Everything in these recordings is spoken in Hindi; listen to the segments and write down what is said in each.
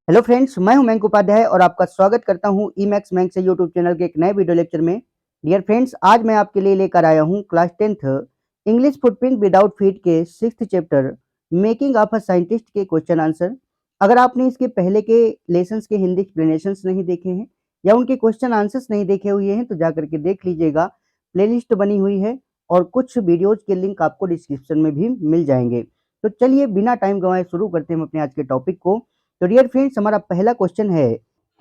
हेलो फ्रेंड्स, मैं हूं मयंक उपाध्याय और आपका स्वागत करता हूं ई मैक्स मैंक से यूट्यूब चैनल के एक नए वीडियो लेक्चर में। डियर फ्रेंड्स, आज मैं आपके लिए लेकर आया हूं class 10th English footprint without feet के 6th chapter making of a scientist के क्वेश्चन आंसर। अगर आपने इसके पहले के लेसन्स के हिंदी एक्सप्लेनेशंस नहीं देखे हैं या उनके क्वेश्चन आंसर्स नहीं देखे हुए हैं तो जाकर के देख लीजिएगा। प्लेलिस्ट बनी हुई है और कुछ वीडियोज के लिंक आपको डिस्क्रिप्शन में भी मिल जाएंगे। तो चलिए बिना टाइम गंवाए शुरू करते हैं अपने आज के टॉपिक को। तो डियर फ्रेंड्स, हमारा पहला क्वेश्चन है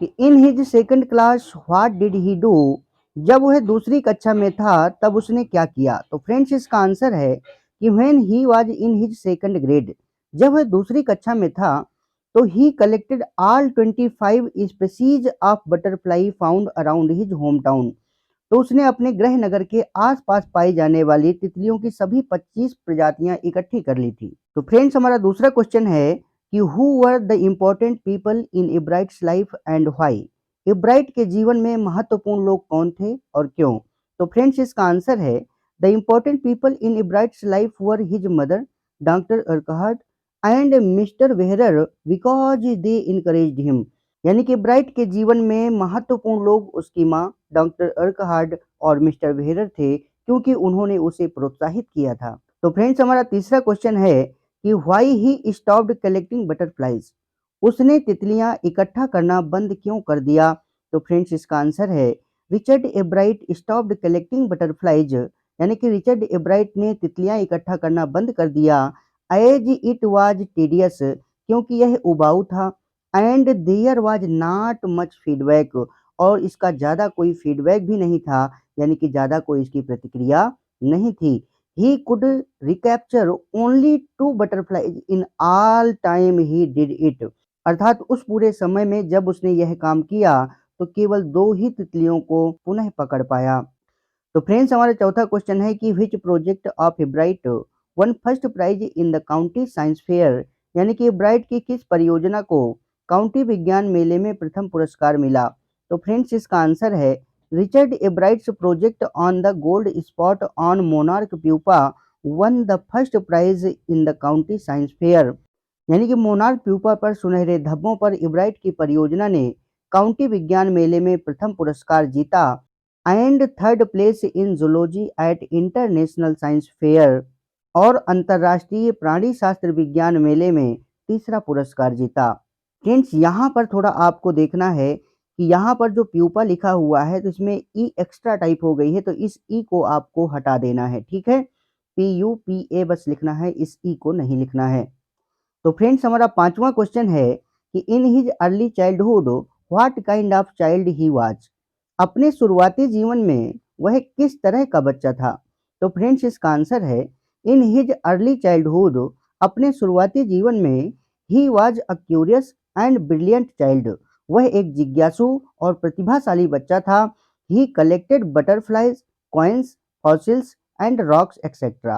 कि in his second class what did he do. जब वह दूसरी कक्षा में था तब उसने क्या किया। तो फ्रेंड्स, इसका आंसर है कि when he was in his second grade, जब वह दूसरी कक्षा में था तो ही collected all 25 species of butterfly found around his home town. तो उसने अपने गृह नगर के आसपास पाई जाने वाली तितलियों की सभी 25 प्रजातियां इकट्ठी कर ली थी। तो फ्रेंड्स, हमारा दूसरा क्वेश्चन है कि who were the important people in Ebright's life and why. Ebright के जीवन में महत्वपूर्ण लोग कौन थे और क्यों। तो फ्रेंड्स, इसका आंसर है the important people in Ebright's life were his mother doctor Urquhart and mister Weiherer because they encouraged him. यानी कि ब्राइट के जीवन में महत्वपूर्ण लोग उसकी माँ डॉक्टर अर्कहार्ड और मिस्टर वेहरर थे, क्योंकि उन्होंने उसे प्रोत्साहित किया था। तो फ्रेंड्स, हमारा तीसरा क्वेश्चन है कि why he stopped collecting butterflies. उसने तितलियां इकट्ठा करना बंद क्यों कर दिया। तो फ्रेंड्स, इसका आंसर है रिचर्ड एब्राइट स्टॉप्ड कलेक्टिंग बटरफ्लाइज। यानी कि रिचर्ड एब्राइट ने तितलियां इकट्ठा करना बंद कर दिया एज इट वाज टीडियस, क्योंकि यह उबाऊ था, and there was not much feedback, और इसका ज़्यादा कोई फीडबैक भी नहीं था, यानी कि ज़्यादा कोई इसकी प्रतिक्रिया नहीं थी। He could recapture only 2 butterflies in all time he did it. अर्थात उस पूरे समय में जब उसने यह काम किया तो केवल 2 ही तितलियों को पुनः पकड़ पाया। तो फ्रेंड्स, हमारा चौथा क्वेश्चन है कि which project of Bright won first prize in the county science fair. यानी कि ब्राइट की किस परियोजना को काउंटी विज्ञान मेले में प्रथम पुरस्कार मिला। तो फ्रेंड्स, इसका आंसर है Richard Ebright's project on the gold spot on monarch pupa won the first prize in the county science fair. यानी कि मोनार्क प्यूपा पर सुनहरे धब्बों पर इब्राइट की परियोजना ने काउंटी विज्ञान मेले में प्रथम पुरस्कार जीता and third place in zoology at international science fair, और अंतर्राष्ट्रीय प्राणी शास्त्र विज्ञान मेले में तीसरा पुरस्कार जीता। फ्रेंड्स, यहाँ पर थोड़ा आपको देखना है कि यहाँ पर जो प्यूपा लिखा हुआ है तो इसमें ई एक्स्ट्रा टाइप हो गई है, तो इस ई को आपको हटा देना है। ठीक है, PUPA बस लिखना है, इस ई को नहीं लिखना है। तो फ्रेंड्स, हमारा पांचवा क्वेश्चन है कि in his early childhood what kind of child he was. अपने शुरुआती जीवन में वह किस तरह का बच्चा था। तो फ्रेंड्स, इसका आंसर है इन हिज अर्ली चाइल्डहुड, अपने शुरुआती जीवन में he was a curious and brilliant child. वह एक जिज्ञासु और प्रतिभाशाली बच्चा था। ही collected butterflies, coins, fossils and rocks etcetera.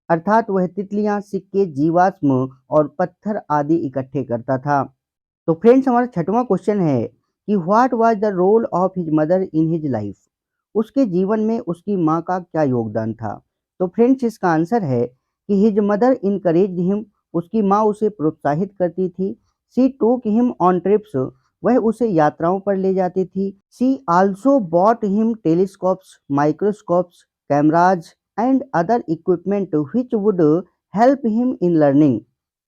अर्थात वह तितलियां, सिक्के, जीवाश्म और पत्थर आदि इकट्ठे करता था। तो फ्रेंड्स, हमारा छठवां क्वेश्चन है कि what was the role of his mother in his life. उसके जीवन में उसकी माँ का क्या योगदान था। तो फ्रेंड्स, इसका आंसर है कि हिज मदर इनकरेज्ड हिम, उसकी माँ उसे प्रोत्साहित करती थी। शी टूक हिम ऑन ट्रिप्स, वह उसे यात्राओं पर ले जाती थी। She also bought him telescopes, microscopes, cameras and other equipment which would help him in learning.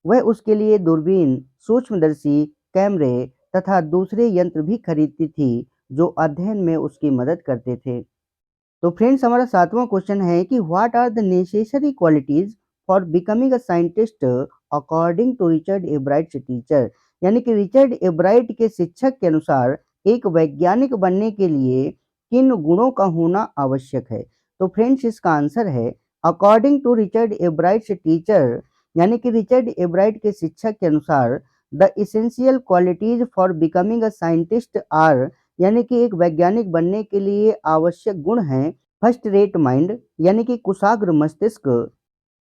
वह उसके लिए दूरबीन, सूक्ष्मदर्शी, कैमरे तथा दूसरे यंत्र भी खरीदती थी जो अध्ययन में उसकी मदद करते थे। तो फ्रेंड्स, हमारा सातवां क्वेश्चन है कि what are the necessary qualities for becoming a scientist according to Richard Ebright's teacher. यानी कि रिचर्ड एब्राइट के शिक्षक के अनुसार एक वैज्ञानिक बनने के लिए किन गुणों का होना आवश्यक है। तो फ्रेंड्स, इसका आंसर है according to Richard Ebright's teacher, यानी कि रिचर्ड एब्राइट के शिक्षक के अनुसार the essential qualities for becoming a scientist are, यानी कि एक वैज्ञानिक बनने के लिए आवश्यक गुण हैं फर्स्ट रेट माइंड, यानी कि कुशाग्र मस्तिष्क,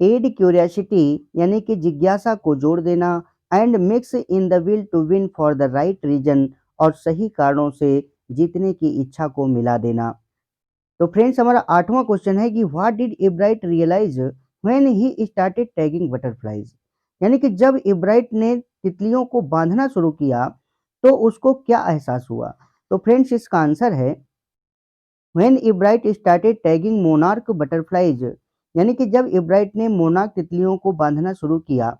एड क्यूरियोसिटी, यानी कि जिज्ञासा को जोड़ देना, and mix in the will to win for the right reason, और सही कारणों से जीतने की इच्छा को मिला देना। तो फ्रेंड्स, हमारा आठवां क्वेश्चन है कि what did Ebright realise when he started tagging butterflies. यानी कि जब इब्राइट ने तितलियों को बांधना शुरू किया तो उसको क्या एहसास हुआ? तो फ्रेंड्स इसका आंसर है when Ebright started tagging monarch butterflies, यानी कि जब इब्राइट ने मोनार्क तितलियों को बांधना शुरू किया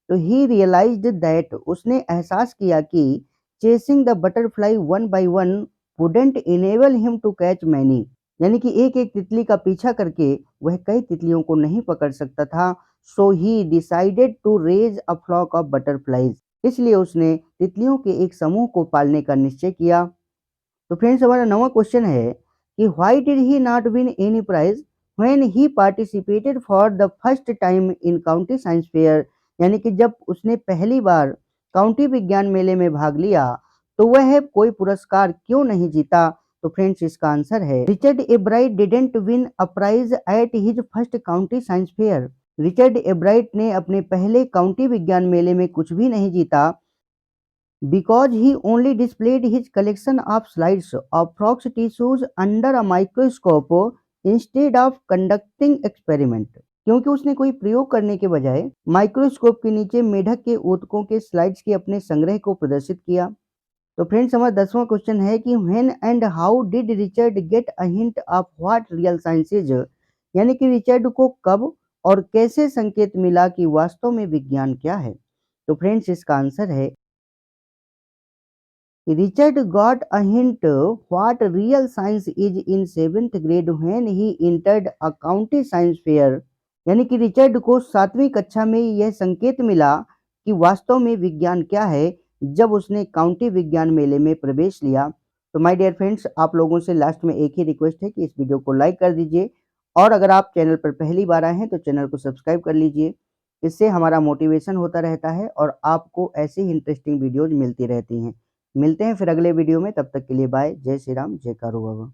तो ही रियलाइज्ड दैट, उसने एहसास किया कि chasing the butterfly one by one wouldn't enable him to catch many, यानी कि एक एक तितली का पीछा करके वह कई तितलियों को नहीं पकड़ सकता था। So he decided to raise a flock of butterflies, इसलिए उसने तितलियों के एक समूह को पालने का निश्चय किया। तो फ्रेंड्स हमारा नवा क्वेश्चन है कि why did he not win any prize when he participated for the first time in county science fair, यानी कि जब उसने पहली बार काउंटी विज्ञान मेले में भाग लिया तो वह कोई पुरस्कार क्यों नहीं जीता? तो फ्रेंड्स इसका आंसर है Richard Ebright didn't win a prize at his first county science fair. Richard Ebright ने अपने पहले काउंटी विज्ञान मेले में कुछ भी नहीं जीता because he only displayed his collection of slides of frogs tissues under a microscope instead of conducting experiment, क्योंकि उसने कोई प्रयोग करने के बजाय माइक्रोस्कोप के नीचे मेढक के ऊतकों के स्लाइड्स के अपने संग्रह को प्रदर्शित किया। तो फ्रेंड्स हमारा 10वां क्वेश्चन है कि when and how did Richard get a hint of what real science is, यानी कि रिचर्ड को कब और कैसे संकेत मिला कि वास्तव में विज्ञान क्या है? तो फ्रेंड्स इसका आंसर है Richard got a hint what real science is in 7th grade when he entered a county science fair, यानी कि रिचर्ड को 7वीं कक्षा में यह संकेत मिला कि वास्तव में विज्ञान क्या है जब उसने काउंटी विज्ञान मेले में प्रवेश लिया। तो माय डियर फ्रेंड्स, आप लोगों से लास्ट में एक ही रिक्वेस्ट है कि इस वीडियो को लाइक कर दीजिए और अगर आप चैनल पर पहली बार आए हैं तो चैनल को सब्सक्राइब कर लीजिए। इससे हमारा मोटिवेशन होता रहता है और आपको ऐसी ही इंटरेस्टिंग वीडियोज मिलती रहती हैं। मिलते हैं फिर अगले वीडियो में, तब तक के लिए बाय। जय श्री राम, जय कारू बाबा।